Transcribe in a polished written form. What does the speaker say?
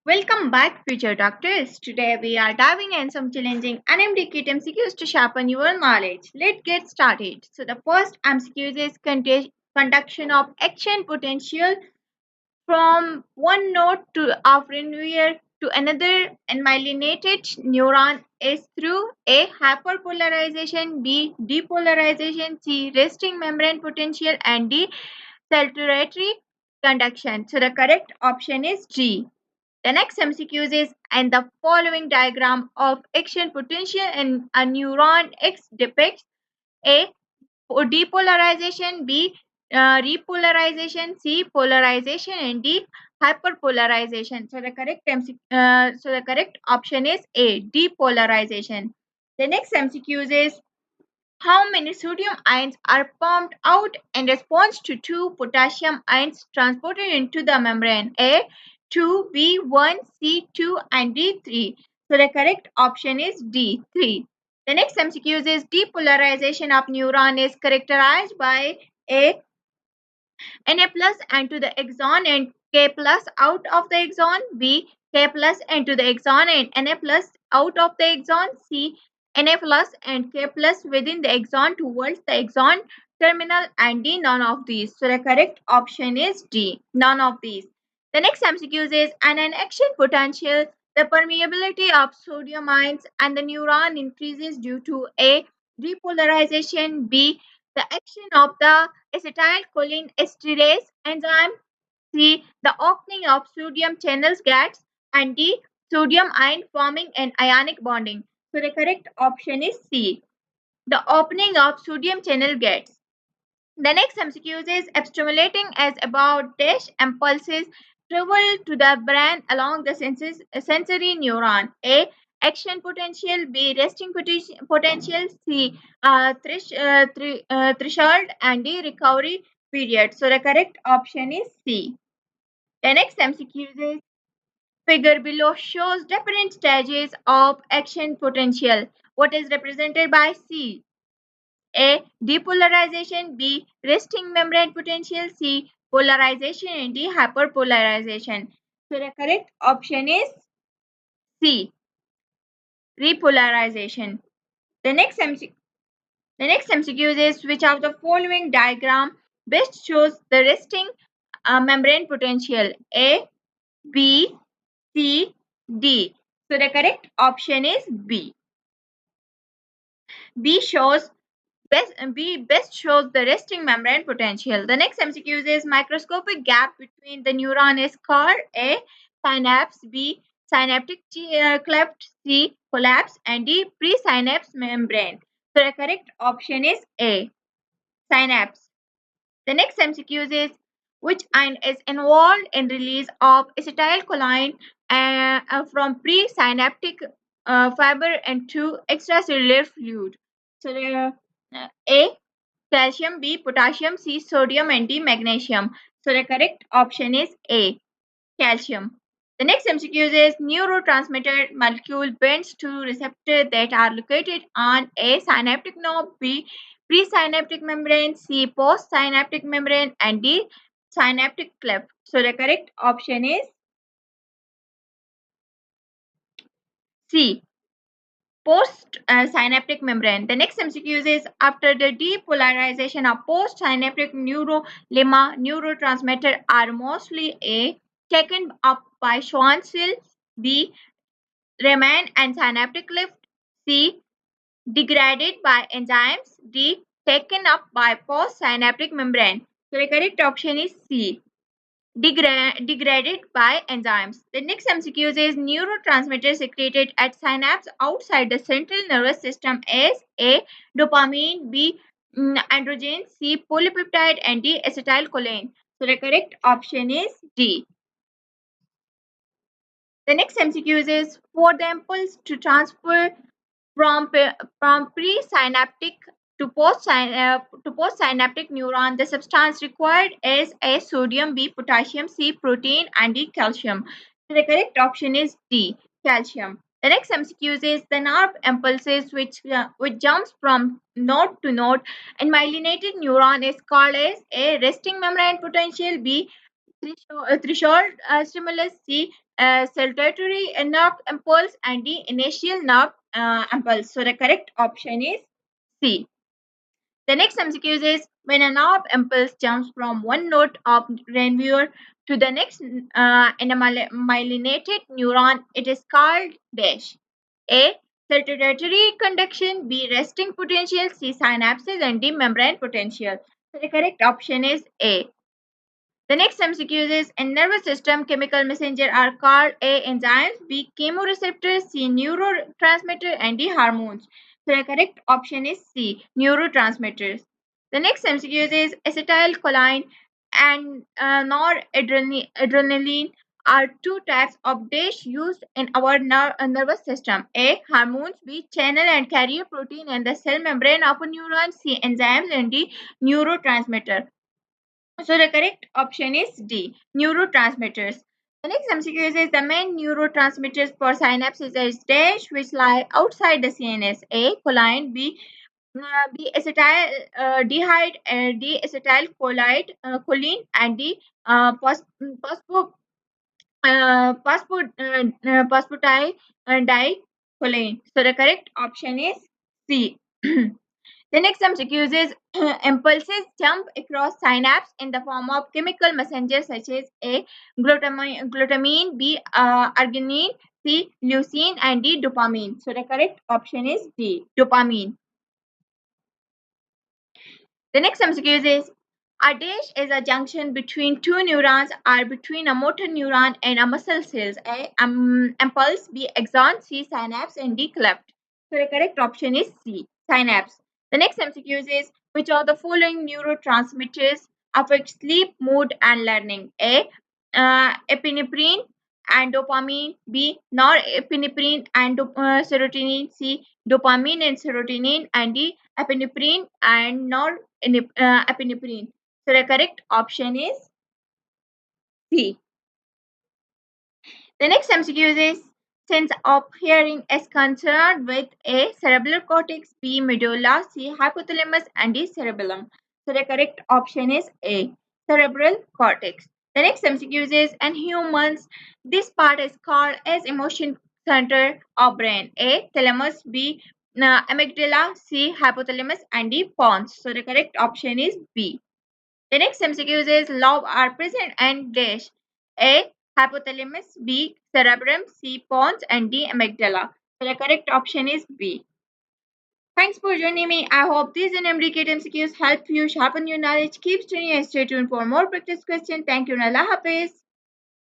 Welcome back, future doctors. Today we are diving in some challenging and mdcat MCQs to sharpen your knowledge. Let's get started. So the first MCQ is conduction of action potential from one node of neuron to another myelinated neuron is through A. Hyperpolarization, B. Depolarization, C. Resting membrane potential, and D. Salutary conduction. So the correct option is G. The next MCQ is and the following diagram of action potential in a neuron X depicts A. Depolarization, B. Repolarization, C. Polarization, and D. Hyperpolarization. So the correct option is A. Depolarization. The next MCQ is how many sodium ions are pumped out in response to two potassium ions transported into the membrane? A. 2, B. 1, C. 2, and D. 3. So the correct option is D. 3. The next MCQ is depolarization of neuron is characterized by A. Na plus into the axon and K plus out of the axon. B. K plus into the axon and Na plus out of the axon. C. Na plus and K plus within the axon towards the axon terminal, and D. None of these. So the correct option is D. None of these. The next MCQ is an action potential. The permeability of sodium ions and the neuron increases due to A. Repolarization. B. The action of the acetylcholine esterase enzyme. C. The opening of sodium channels gates. And D. Sodium ion forming and ionic bonding. So the correct option is C. The opening of sodium channel gates. The next MCQ is stimulating as about dash impulses travel to the brain along the sensory neuron. A. Action potential. B. Resting potential. C. Threshold, and D. Recovery period. So the correct option is C. The next MCQ is figure below shows different stages of action potential. What is represented by C? A. Depolarization. B. Resting membrane potential. C. Polarization, and D. Hyperpolarization. So the correct option is C. Repolarization. The next MCQ is which of the following diagram best shows the resting membrane potential? A, B, C, D. So the correct option is B. B best shows the resting membrane potential. The next MCQ is microscopic gap between the neuron is called A. Synapse, B. Synaptic cleft, C. Collapse, and D. Presynapse membrane. So the correct option is A. Synapse. The next MCQ is which ion is involved in release of acetylcholine from presynaptic fiber into extracellular fluid. So the A. Calcium, B. Potassium, C. Sodium, and D. Magnesium. So the correct option is A. Calcium. The next MCQ is neurotransmitter molecule binds to receptors that are located on A. Synaptic knob, B. Presynaptic membrane, C. Postsynaptic membrane, and D. Synaptic cleft. So the correct option is C. Post-synaptic membrane. The next MCQ is after the depolarization of post-synaptic neurotransmitter are mostly A. Taken up by Schwann cells, B. Remain and synaptic cleft, C. Degraded by enzymes, D. Taken up by post-synaptic membrane. So the correct option is C. Degraded by enzymes. The next MCQ is neurotransmitters secreted at synapse outside the central nervous system is A. Dopamine, B. Androgen, C. Polypeptide, and D. Acetylcholine. So the correct option is D. The next MCQ is for the impulse to transfer from presynaptic to postsynaptic neuron, the substance required is A. Sodium, B. Potassium, C. Protein, and D. Calcium. So the correct option is D. Calcium. The next MCQ is the nerve impulses which jumps from node to node and myelinated neuron is called as A. Resting membrane potential, B. Threshold stimulus, C. saltatory nerve impulse, and D, initial nerve impulse. So the correct option is C. The next MCQ is when a nerve impulse jumps from one node of nerve to the next in a myelinated neuron, it is called dash. A. Circulatory conduction. B. Resting potential. C. Synapses. And D. Membrane potential. So the correct option is A. The next MCQ is in nervous system, chemical messenger are called A. Enzymes, B. Chemoreceptors, C. Neurotransmitter, and D. Hormones. So the correct option is C. Neurotransmitters. The next MCQ is acetylcholine and noradrenaline are two types of dash used in our nervous system. A. Hormones, B. Channel and carrier protein and the cell membrane of a neuron, C. Enzymes, and D. Neurotransmitter. So the correct option is D, neurotransmitters. The next MCQ is the main neurotransmitters for synapses is dash which lie outside the CNS. A. Choline. B. B. Acetaldehyde. D. Choline. And D. Phospho, phosphatidycholine. So the correct option is C. The next MCQ is impulses jump across synapse in the form of chemical messengers such as A. Glutamine, B. Arginine, C. Leucine, and D. Dopamine. So the correct option is D. Dopamine. The next MCQ is a dash is a junction between two neurons or between a motor neuron and a muscle cells. A. Impulse, B. Axon, C. Synapse, and D. Cleft. So the correct option is C. Synapse. The next MCQ is which of the following neurotransmitters affect sleep, mood, and learning? A. Epinephrine and dopamine. B. Norepinephrine and serotonin. C. Dopamine and serotonin. And D. Epinephrine and norepinephrine. So the correct option is C. The next MCQ is sense of hearing is concerned with A. Cerebral cortex, B. Medulla, C. Hypothalamus, and D. Cerebellum. So the correct option is A. Cerebral cortex. The next MCQ is in humans, this part is called as emotion center of brain. A. Thalamus, B. Amygdala, C. Hypothalamus, and D. Pons. So the correct option is B. The next MCQ is lobe are present and dash. A. Hypothalamus, B. Cerebrum, C. Pons, and D. Amygdala. So the correct option is B. Thanks for joining me. I hope these and mdcat MCQs help you sharpen your knowledge. Keep studying and stay tuned for more practice questions. Thank you and Allah Hafiz.